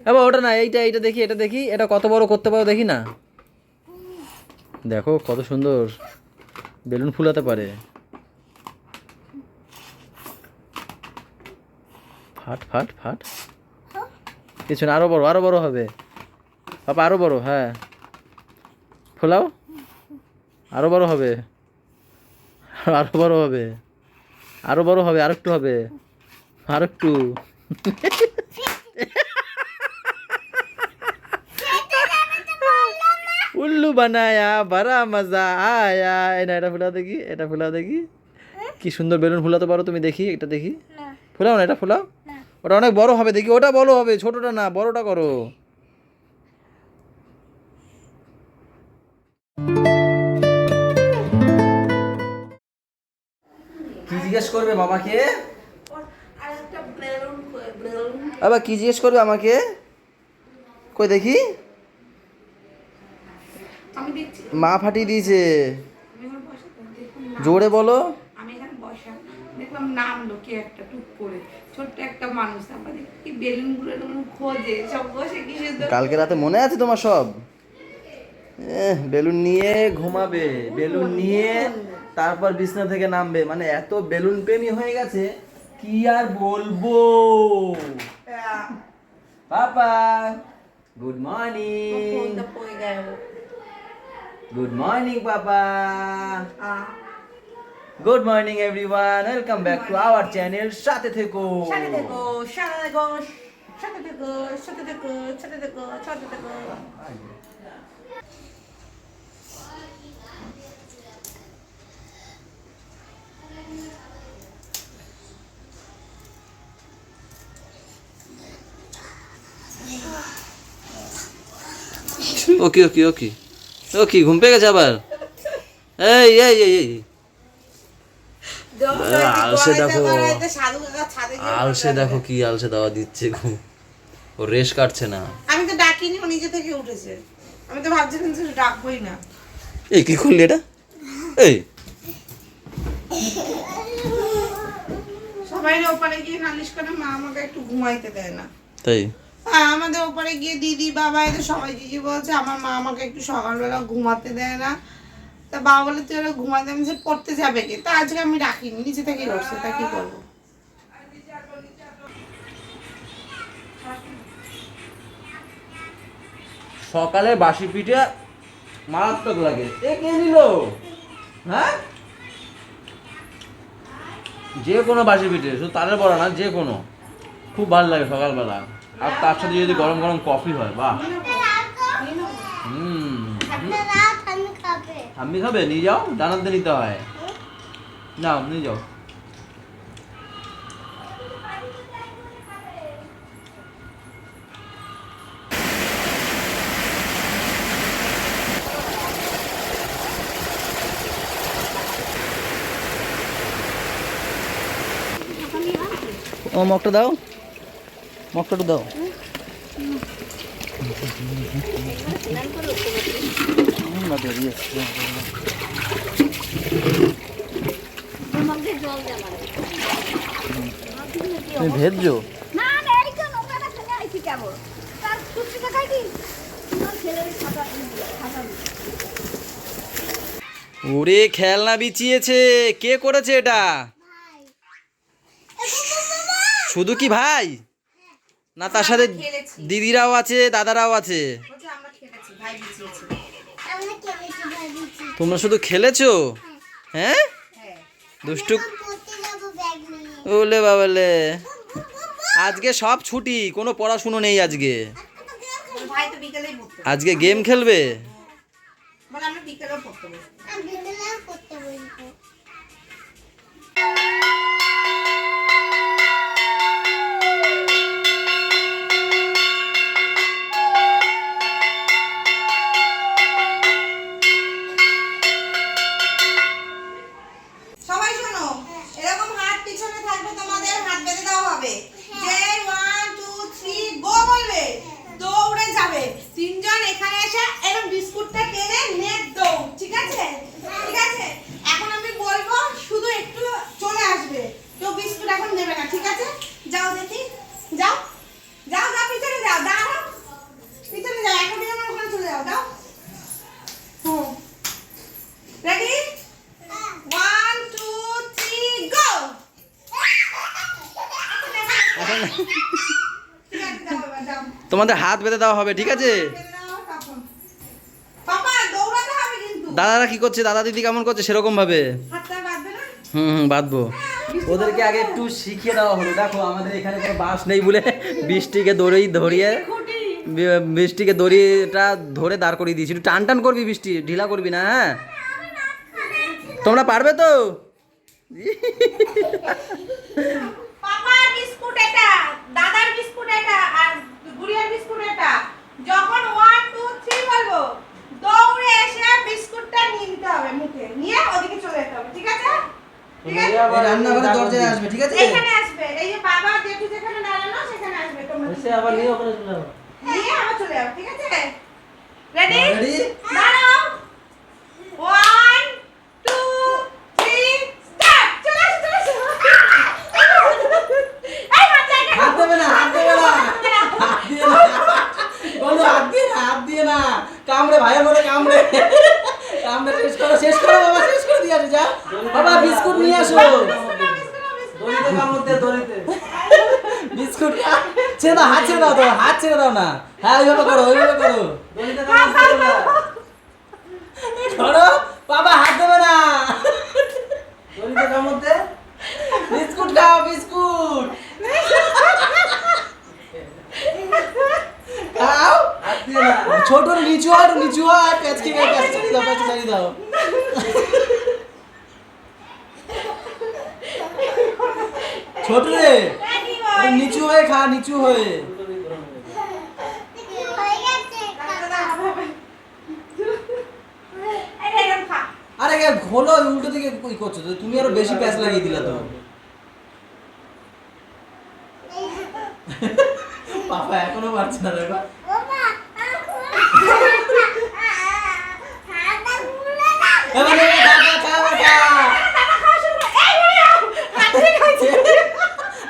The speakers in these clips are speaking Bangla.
এবার ওটা না, এইটা এইটা দেখি, এটা দেখি, এটা কত বড় করতে পারো দেখি না। দেখো কত সুন্দর বেলুন ফুলাতে পারে। ফাট ফাট ফাট, কিছু না, আরো বড়, আরো বড় হবে পাপা, আরো বড়। হ্যাঁ ফোলাও, আরো বড় হবে, আরো বড় হবে, আরো বড় হবে, আরেকটু হবে, আরেকটু। উল্লু বানায়া বড়া মজা আয়া। না, এটা ফুলাও দেখি, এটা ফুলাও দেখি, কি সুন্দর বেলুন ফুলাতে পারো তুমি, দেখি এটা দেখি। ফুলাও না, এটা ফুলাও, ওটা অনেক বড় হবে দেখি, ওটা বড় হবে, ছোটটা না, বড়টা করো। কি জিজ্ঞেস করবে বাবাকে? আবার কি জিজ্ঞেস করবে আমাকে? কই দেখি, মা ফাটিয়ে দিয়েছে, জোরে বলো। আমি এখানে বসা দেখলাম নামলো কি একটা টুক করে, ছোট্ট একটা মানুষ, আমরা দেখি কি বেলুন গুলো খোঁজে সব বসে কি সুন্দর। কালকে রাতে মনে আছে তোমার সব? বেলুন নিয়ে ঘুমাবে, বেলুন নিয়ে তারপর বিছনা থেকে নামবে, মানে এত বেলুন প্রেমী হয়ে গেছে কি আর বলবো। পাপা গুড মর্নিং, গুড মর্নিং পাপা, good morning everyone, welcome back to our channel সাথে থেকো। সাথে থেকো, সাথে থেকো, সাথে থেকো, সাথে থেকো, সাথে থেকো, সাথে থেকো। ওকে ওকে ওকে ওকে, ঘুম পেয়ে গেছে আবার। এই এই এই এই আলসে দেখো, আলসে দেখো কি আলসে দেওয়া দিচ্ছে, ঘুম ও রেশ কাটছে না। আমি তো ডাকিনি, ও নিজে থেকে উঠেছে, আমি তো ভাবছিলাম যে ডাকবোই না। এই কি করলি এটা? এই সবাই ওপারে গিয়ে নালিশ করে মা আমাকে একটু ঘুমাইতে দেয় না। তাই আমাদের ওপারে গিয়ে দিদি বাবা এদের সবাই দিদি বলছে আমার মা আমাকে একটু সকালবেলা ঘুমাতে দেয় না। তা বাবা বলে তুই ওরা ঘুমাতে, আমি যে পড়তে যাবে কি, তা আজকে আমি রাখিনি, নিচে থেকে উঠছে, তা কি করবো। সকালে বাসি পিঠে মারাত্মক লাগে। এ কে দিল? হ্যাঁ, যে কোনো বাসি পিঠে, শুধু তালের বড়া না, যে কোনো, খুব ভালো লাগে সকালবেলা। আর তার সাথে যদি গরম গরম কফি হয়, বাহ। আমি খাবে, নিয়ে যাও, জানাতে নিতে হয়, নাও নিয়ে যাও। ও মগটা দাও, মগটা একটু দাও। তুমি ভেজছো? ওরে খেলনা বিছিয়েছে, কে করেছে এটা? শুধু কি ভাই না, তার সাথে দিদিরাও আছে, দাদারাও আছে? তোমরা শুধু খেলেছো? হ্যাঁ, দুষ্টু। ওলে বাবালে, আজকে সব ছুটি, কোনো পড়াশুনো নেই আজকে। আজকে গেম খেলবে। সবাই শোনো, এরকম হাত পিছনে থাকবে, তোমাদের হাত বেঁধে দেওয়া হবে। যে 1 2 3 গো বলবে, দৌড়ে যাবে। তিনজন এখানে এসে এরকম বিস্কুটটা টেনে নেট দৌড়, ঠিক আছে? ঠিক আছে, এখন আমি বলবো, শুধু একটু চলে আসবে, কেউ বিস্কুট এখন নেবে না, ঠিক আছে? যাও দেখি, যাও যাও যাও, পিছনে যাও, দাঁড়াও তোমাদের হাত বেঁধে দেওয়া হবে, ঠিক আছে? বেঁধে দাও তখন। পাপা দৌড়াতে হবে কিন্তু। দাদারা কি করছে, দাদা দিদি কেমন করছে সেরকম ভাবে। হাতটা বাঁধবে না? বাঁধবো। ওদেরকে আগে একটু শিখিয়ে দেওয়া হলো। দেখো আমাদের এখানে কোনো বাঁশ নেই বলে বৃষ্টিকে ধরিয়ে বৃষ্টিকে দড়িটা ধরে দাঁড় করিয়ে দিয়েছি। একটু টান টান করবি, বৃষ্টি ঢিলা করবি না, হ্যাঁ? তোমরা পারবে তো? পাপার বিস্কুট এটা, দাদার বিস্কুট এটা, আর গুড়িয়ার বিস্কুট এটা। যখন 1 2 3 বলবো, দৌড়ে এসে বিস্কুটটা নিয়ে নিতে হবে মুখে। নিয়ে ওদিকে চলে যেতে হবে, ঠিক আছে? ঠিক আছে? এই রান্নাঘরের দরজায় আসবে, ঠিক আছে? এখানে আসবে। এই যে বাবা জেঠু যেখানে দাঁড়ানো সেখানে আসবে। তোমরা এসে আবার নিয়ে ওখানে চলে যাবো। নিয়ে আবার চলে যাও, ঠিক আছে? রেডি? Ready? দাঁড়াও। 1 2 3 স্টার্ট। চলে আসো, চলে আসো। এই হাত দেবে না, হাত দেবে না, হাত দিয়ে না। বলো হাত দিয়ে না, হাত দিয়ে না। কামড়ে ভাইয়ের মনে কামড়ে। কামড়ে শেষ করো বাবা, শেষ করে দিয়ে আসো, যা। বাবা বিস্কুট নিয়ে আসো। দড়িতে কামড় দে, দড়িতে। বিস্কুট ছেড়ে দাও, হাত ছেড়ে দাও তো, হাত ছেড়ে দাও না। হ্যাঁ ওইভাবে করো, ওইভাবে করো। দড়িতে কামড় দিও না। ধরো, বাবা হাত দেবে না। দড়িতে কামড় দে। বিস্কুট খাও, বিস্কুট খাও। ছোট নিচু হয়, নিচু হয়, পেঁচকে গায়ে পেঁচ চালিয়ে দাও, পেঁচ চালিয়ে দাও। ছোট রে, নিচু হয়ে খা, নিচু হয়ে। আরে ঘোলো, উল্টো দিকে কই করছো তো? তুমি আরো বেশি প্যাঁচ লাগিয়ে দিলা তো। পাপা এখনো পারছে না, দেখো। এবারে দাদা খাও, খা।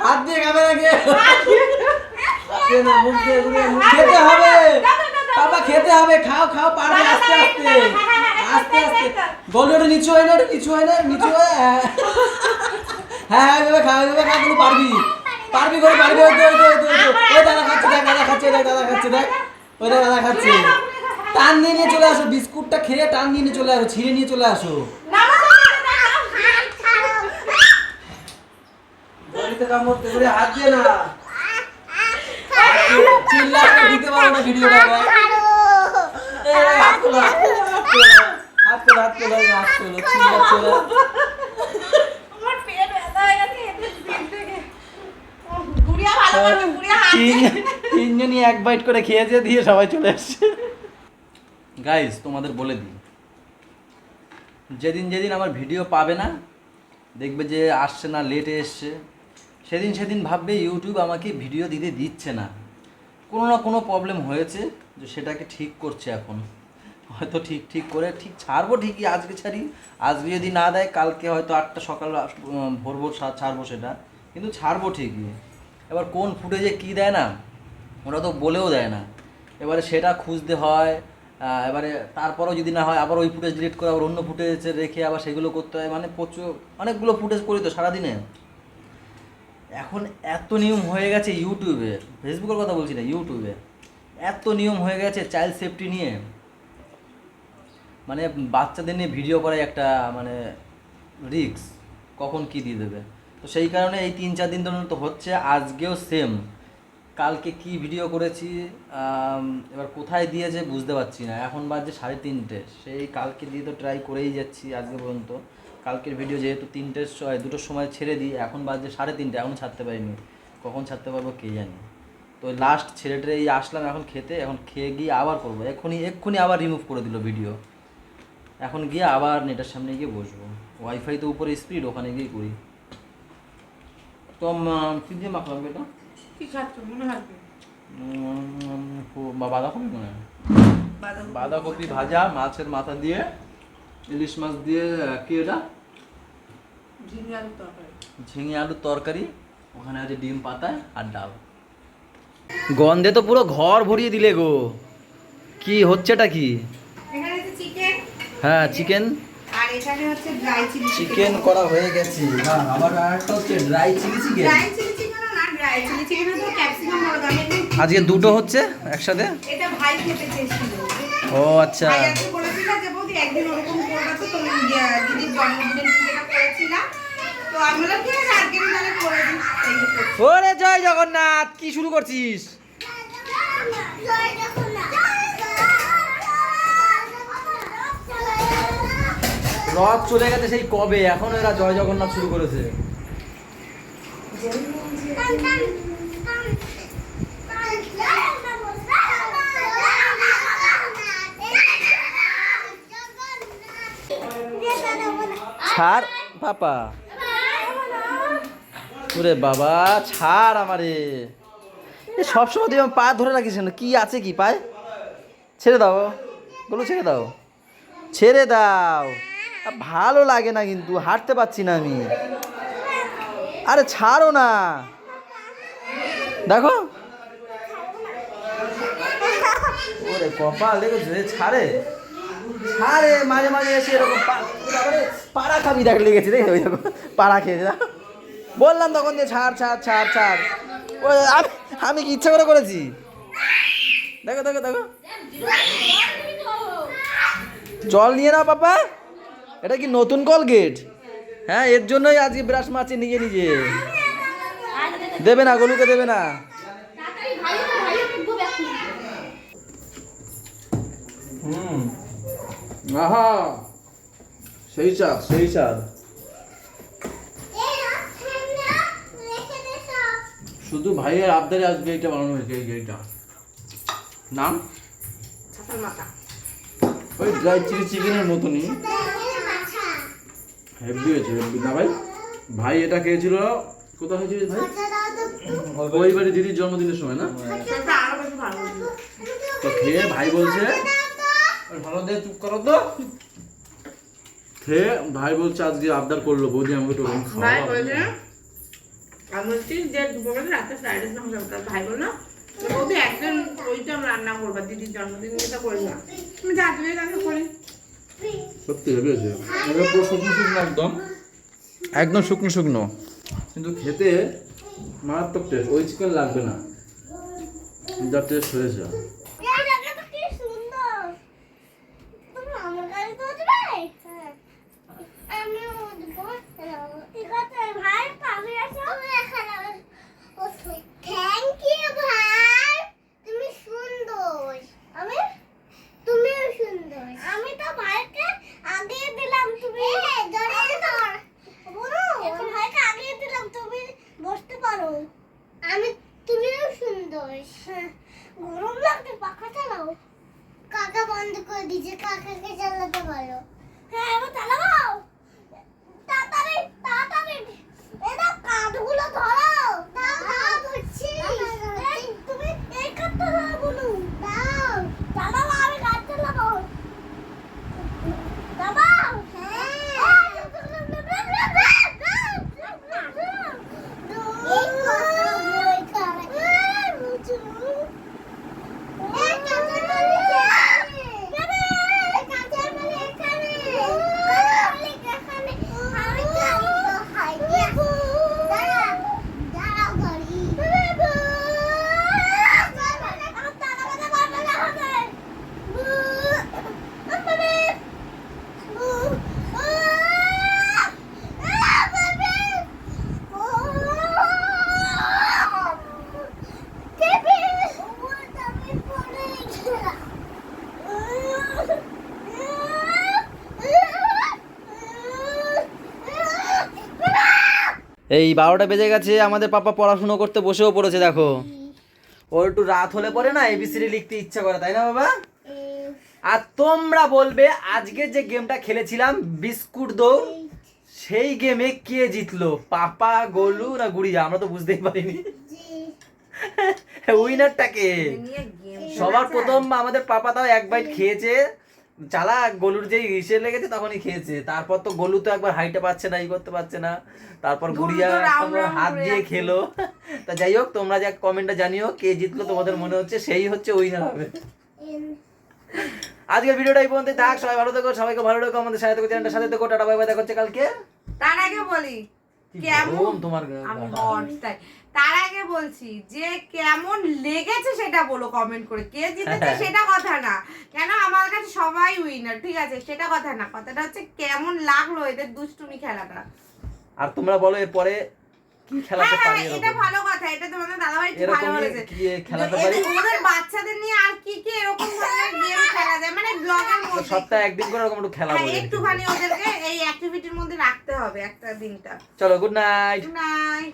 হাত দিয়ে খাবে নাকি? খেতে হবে বাবা, খেতে হবে। খাও খাও, পারবে। আস্তে আস্তে আস্তে আস্তে। বলো ওটা নিচু হয় না, ওটা নিচু হয় না, নিচু হয়। হ্যাঁ এভাবে খা, এভাবে খা, কিন্তু পারবি, পারবি করে পারবি। ওই দাদা খাচ্ছে, দেখ দাদা খাচ্ছে, দেখ দাদা খাচ্ছে, দেখ ওই দাদা খাচ্ছে। টান দিয়ে নিয়ে চলে আসো, বিস্কুটটা খেয়ে টান দিয়ে নিয়ে চলে আসো, ছিঁড়ে নিয়ে চলে আসো। হাত দিয়ে না, চিল্লা করে দিতে পারো না ভিডিওটা। হাত খোলা, হাত খোলা, হাত খোলা, হাত খোলা, চিল্লা চলে। তিনজনই এক বাইট করে খেয়েছে, দিয়ে সবাই চলে আসছে। গাইস তোমাদের বলে দিই, যেদিন যেদিন আমার ভিডিও পাবে না, দেখবে যে আসছে না, লেটে এসছে, সেদিন ভাববে ইউটিউব আমাকে ভিডিও দিতে দিচ্ছে না। কোনো না কোনো প্রবলেম হয়েছে, যে সেটাকে ঠিক করছে এখন। হয়তো ঠিক করে ঠিক ছাড়বো, ঠিকই আজকে ছাড়ি। আজকে যদি না দেয়, কালকে হয়তো 8টা সকাল ভোর ছাড়বো সেটা, কিন্তু ছাড়বো ঠিকই। এবার কোন ফুটেজে কী দেয় না, ওরা তো বলেও দেয় না। এবারে সেটা খুঁজতে হয়। এবারে তারপরেও যদি না হয়, আবার ওই ফুটেজ ডিলিট করে আবার অন্য ফুটেজ রেখে আবার সেগুলো করতে হয়। মানে প্রচুর অনেকগুলো ফুটেজ করি তো সারাদিনে। এখন এত নিয়ম হয়ে গেছে ইউটিউবে, ফেসবুকের কথা বলছি না, ইউটিউবে এত নিয়ম হয়ে গেছে চাইল্ড সেফটি নিয়ে। মানে বাচ্চাদের নিয়ে ভিডিও করাই একটা মানে রিস্ক, কখন কি দিয়ে দেবে। তো সেই কারণে এই 3-4 দিন ধরে তো হচ্ছে। আজকেও সেম, কালকে কি ভিডিও করেছি, এবার কোথায় দিয়েছে বুঝতে পারছি না। এখন বাজে 3:30, সেই কালকে দিয়ে তো ট্রাই করেই যাচ্ছি আজকে পর্যন্ত। কালকের ভিডিও যেহেতু 2টোর সময় ছেড়ে দিই, এখন বাজে 3:30, এখনও ছাড়তে পারিনি। কখন ছাড়তে পারবো কে জানি। তো লাস্ট ছেড়ে আসলাম এখন খেতে। এখন খেয়ে গিয়ে আবার করবো, এক্ষুনি আবার রিমুভ করে দিল ভিডিও। এখন গিয়ে আবার নেটের সামনে গিয়ে বসবো। ওয়াইফাই তো উপরে স্পিড, ওখানে গিয়ে করি। তো কী দিয়ে মাখলাম এটা? কি খাচ্ছ মনে হয়? বাঁধাকপি মনে হয়, বাঁধাকপি ভাজা, মাছের মাথা দিয়ে, ইলিশ মাছ দিয়ে, কি এটা ঝিঙে আলুর তরকারি, ওখানে আছে ডিম পাতা আর ডাল। গন্ধে তো পুরো ঘর ভরিয়ে দিলে গো। কি হচ্ছেটা কি? এখানে আছে চিকেন। হ্যাঁ চিকেন, আর এখানে হচ্ছে ড্রাই চিলি চিকেন করা হয়ে গেছে। আবার আরেকটা হচ্ছে dry chilli chicken. Dry chilli chicken না, ড্রাই চিলি চিকেন তো ক্যাপসিকাম বড় দামে আজকে দুটো হচ্ছে একসাথে। এটা ভাই খেতে চেয়েছিল। ও আচ্ছা, ভাই আজকে বলেছিল যে বৌদি একদিন ওরকম করবা তো তুমি দিদির জন্মদিনের যেটা করেছিলাম, তো আমি বললাম ঠিক আছে আজকে তাহলে করে দিই। এই যে করছি। ওরে জয় জগন্নাথ, কি শুরু করছিস? রথ চলে গেছে সেই কবে, এখন এরা জয় জগন্নাথ শুরু করেছে। ছাড় পাপা, ওরে বাবা ছাড় আমারে, সবসময় তুই আমার পা ধরে রাখিস না, কি আছে কি পায়? ছেড়ে দাও বলো, ছেড়ে দাও, ছেড়ে দাও। ভালো লাগে না কিন্তু, হাঁটতে পারছি না আমি। আরে ছাড়ো না, দেখো ওরে কপাল লেগেছে, ছাড়ে ছাড়ে, মাঝে মাঝে এসে এরকম পাড়া খাবি দেখ লেগেছে, দেখে ওই দেখো পাড়া খেয়েছে। বললাম তখন যে ছাড় ছাড় ছাড় ছাড়, ওই আমি কি ইচ্ছা করে করেছি? দেখো দেখো দেখো, জল নিয়ে নাও পাপা, এটা কি নতুন কলগেট? হ্যাঁ, এর জন্যই আজকে ব্রাশ মারছে নিজে নিজে। দেবে না, গলুকে দেবে না। আহা, সেই চাঁদ সেই চাঁদ। শুধু ভাইয়ের আবদারে আজকে এইটা বানানো হয়েছে, এইটা নাম ছাতার মাথা। ওই ড্রাই চিলি চিকেনের মতনই, হেভি হয়েছে হেভি না ভাই? ভাই এটা খেয়েছিল কোথায় হয়েছিল ভাই? ওই বাড়ি দিদির জন্মদিনের সময় না? সেটা আরো বেশি ভালো হয়েছিল। তো খেয়ে ভাই বলছে, ভালো দিয়ে চুপ করো তো, খেয়ে ভাই বলছে আজকে আবদার করলো বৌদি আমাকে একটু ওরকম ভাই খাওয়াও। বলেছে আমি বলছি যে দুপুরে রাতে ফ্রাইড রাইস খাবো, তার ভাই বললো বৌদি একদিন ওইটা রান্না করবা, দিদির জন্মদিন যেটা করি না তুমি যা দিলে তাকে করি। সত্যি হেভি হয়েছে, এটা পুরো শুকনো শুকনো, একদম একদম শুকনো শুকনো, কিন্তু খেতে মারাত্মক টেস্ট। ওই চিকেন লাগবে না, যা টেস্ট হয়েছে। কাকা বন্ধ করে দিয়েছে, কাকাকে চালাতে বলো। হ্যাঁ এবার চালাও, তাড়াতাড়ি তাড়াতাড়ি, এটা কাঠগুলো ধরো। দাও ধরছি, তুমি এই কাঠটা ধরো বলু। দাও চালাও, আমি কাঠ চালাবো। দাও এই 12টা বেজে গেছে, আমাদের পাপা পড়াশুনো করতে বসেও পড়েছে দেখো। ওর একটু রাত হলে পরে না এবিসিডি লিখতে ইচ্ছা করে, তাই না বাবা? আর তোমরা বলবে আজকে যে গেমটা খেলেছিলাম বিস্কুট দৌড়, সেই গেমে কে জিতলো, পাপা, গোলু না গুড়িয়া? আমরা তো বুঝতেই পারিনি উইনারটাকে। সবার প্রথম আমাদের পাপা তাও এক বাইট খেয়েছে, চালা গলুর যেই ইসে লেগেছে তখনই খেয়েছে। তারপর তো গলু তো একবার হাইটে পাচ্ছে না, ই করতে পারছে না, তারপর গুড়িয়া হাত দিয়ে খেলো। তা যাই হোক, তোমরা যা কমেন্টে জানিও কে জিতলো তোমাদের মনে হচ্ছে, সেই হচ্ছে উইনার হবে। আজকের ভিডিওটা এই পর্যন্ত থাক, সবাই ভালো থেকো, সবাইকে ভালো রেখো, আমাদের সাথে থেকো, চ্যানেলটার সাথে থেকো, টাটা বাই বাই, দেখা হচ্ছে কালকে। তার আগে বলি কেমন তোমার আমি গাটা। hot, তাই। তার আগে বলছি যে কেমন লেগেছে সেটা বলো কমেন্ট করে, কে জিতেছে সেটা কথা না, কেন আমার কাছে সবাই উইনার, ঠিক আছে, সেটা কথা না, কথাটা হচ্ছে কেমন লাগলো এদের দুষ্টুমি খেলাটা। আর তোমরা বলো এরপরে কি খেলাতে হ্যাঁ, পারি হ্যাঁ, এটা ভালো কথা, এটা তোমাদের দাদাভাই খুব ভালো এরকম বলেছে। কি খেলাতে পারি ওদের বাচ্চাদের নিয়ে আর কি কি এরকম ধরনের গেম খেলা যায়, মানে ব্লগের তো মধ্যে সপ্তাহে একদিন করে এরকম একটু খেলা হ্যাঁ, বলে একটুখানি ওদেরকে এই অ্যাক্টিভিটির মধ্যে রাখতে হবে একটা দিনটা। চলো গুড নাইট গুড নাইট।